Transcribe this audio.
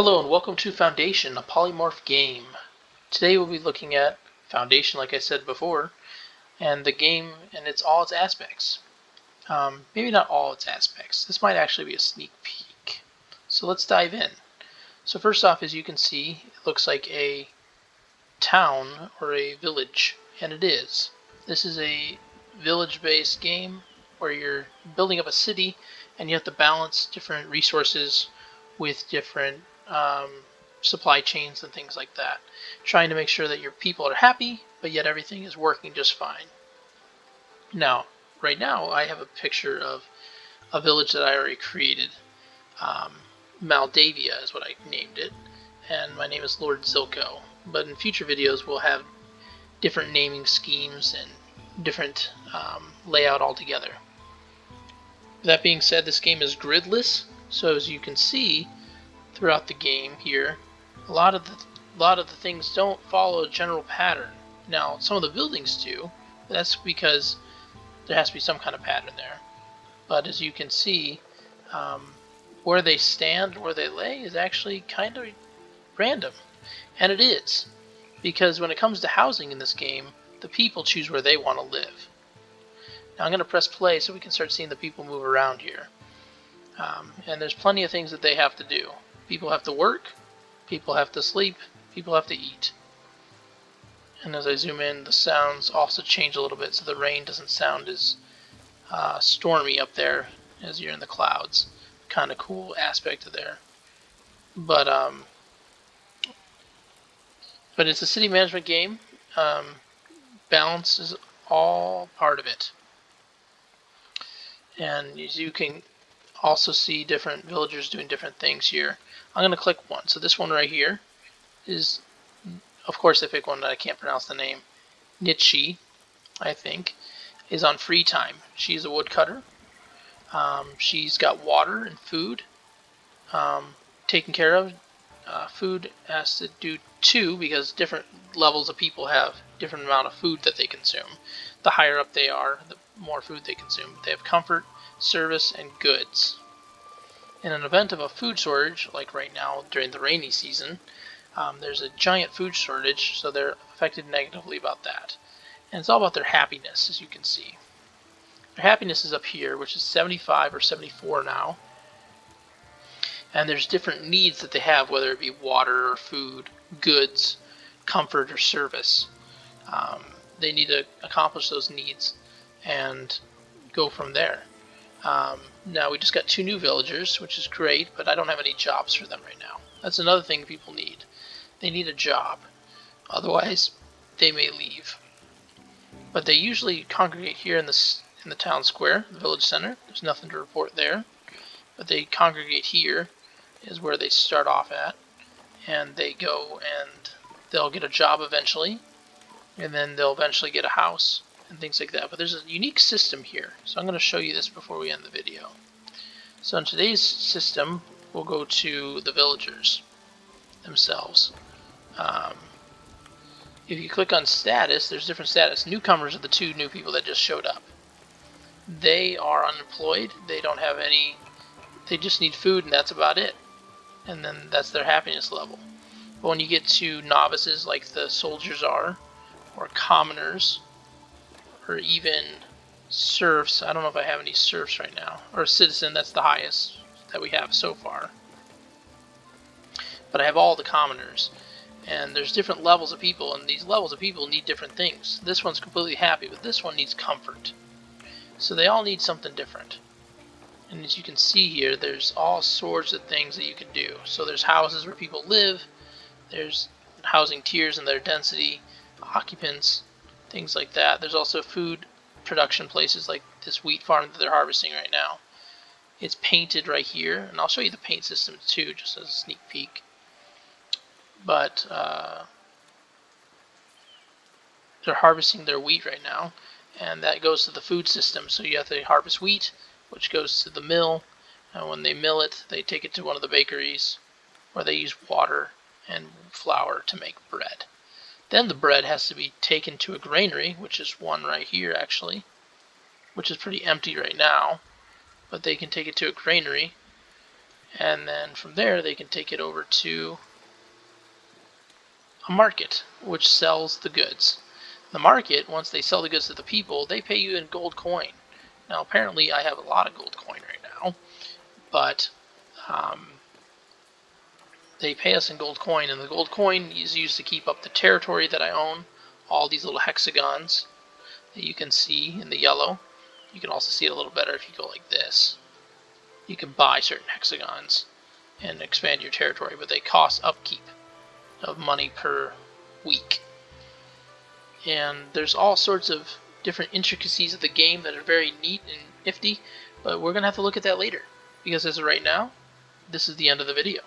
Hello and welcome to Foundation, a polymorph game. Today we'll be looking at Foundation, like I said before, and the game and all its aspects. Maybe not all its aspects. This might actually be a sneak peek. So let's dive in. So first off, as you can see, it looks like a town or a village, and it is. This is a village-based game where you're building up a city and you have to balance different resources with different supply chains and things like that, trying to make sure that your people are happy, but yet everything is working just fine. Now, right now, I have a picture of a village that I already created. Maldavia is what I named it, and my name is Lord Zilko. But in future videos, we'll have different naming schemes and different layout altogether. That being said, this game is gridless, so as you can see throughout the game here, a lot of the things don't follow a general pattern. Now, some of the buildings do, but that's because there has to be some kind of pattern there. But as you can see, where they stand, where they lay, is actually kind of random. And it is, because when it comes to housing in this game, the people choose where they want to live. Now I'm going to press play so we can start seeing the people move around here. And there's plenty of things that they have to do. People have to work, people have to sleep, people have to eat. And as I zoom in, the sounds also change a little bit so the rain doesn't sound as stormy up there as you're in the clouds. Kind of cool aspect of there. But it's a city management game. Balance is all part of it. And as you can also see different villagers doing different things here. I'm going to click one. So this one right here is, of course I pick one that I can't pronounce the name. Nichi, I think, is on free time. She's a woodcutter. She's got water and food taken care of. Food has to do two because different levels of people have different amount of food that they consume. The higher up they are, the more food they consume. They have comfort, service, and goods. In an event of a food shortage, like right now during the rainy season, there's a giant food shortage, so they're affected negatively about that. And it's all about their happiness, as you can see. Their happiness is up here, which is 75 or 74 now. And there's different needs that they have, whether it be water or food, goods, comfort or service. They need to accomplish those needs and go from there. Now we just got 2 new villagers, which is great, but I don't have any jobs for them right now. That's another thing people need. They need a job. Otherwise, they may leave. But they usually congregate here in the town square, the village center. There's nothing to report there. But they congregate here is where they start off at. And they go and they'll get a job eventually. And then they'll eventually get a house and things like that. But there's a unique system here. So I'm going to show you this before we end the video. So in today's system, we'll go to the villagers themselves. If you click on status, there's different status. Newcomers are the 2 new people that just showed up. They are unemployed. They don't have any, they just need food and that's about it. And then that's their happiness level. But when you get to novices like the soldiers are, or commoners, or even serfs, I don't know if I have any serfs right now, or citizen, that's the highest that we have so far. But I have all the commoners. And there's different levels of people, and these levels of people need different things. This one's completely happy, but this one needs comfort. So they all need something different. And as you can see here, there's all sorts of things that you can do. So there's houses where people live, there's housing tiers and their density, occupants, things like that. There's also food production places like this wheat farm that they're harvesting right now. It's painted right here, and I'll show you the paint system too, just as a sneak peek. But they're harvesting their wheat right now, and that goes to the food system. So you have to harvest wheat, which goes to the mill, and when they mill it, they take it to one of the bakeries where they use water and flour to make bread. Then the bread has to be taken to a granary, which is one right here actually, which is pretty empty right now, but they can take it to a granary and then from there they can take it over to a market which sells the goods. The market, once they sell the goods to the people, they pay you in gold coin. Now apparently I have a lot of gold coin right now, but they pay us in gold coin, and the gold coin is used to keep up the territory that I own. All these little hexagons that you can see in the yellow. You can also see it a little better if you go like this. You can buy certain hexagons and expand your territory, but they cost upkeep of money per week. And there's all sorts of different intricacies of the game that are very neat and nifty, but we're going to have to look at that later, because as of right now, this is the end of the video.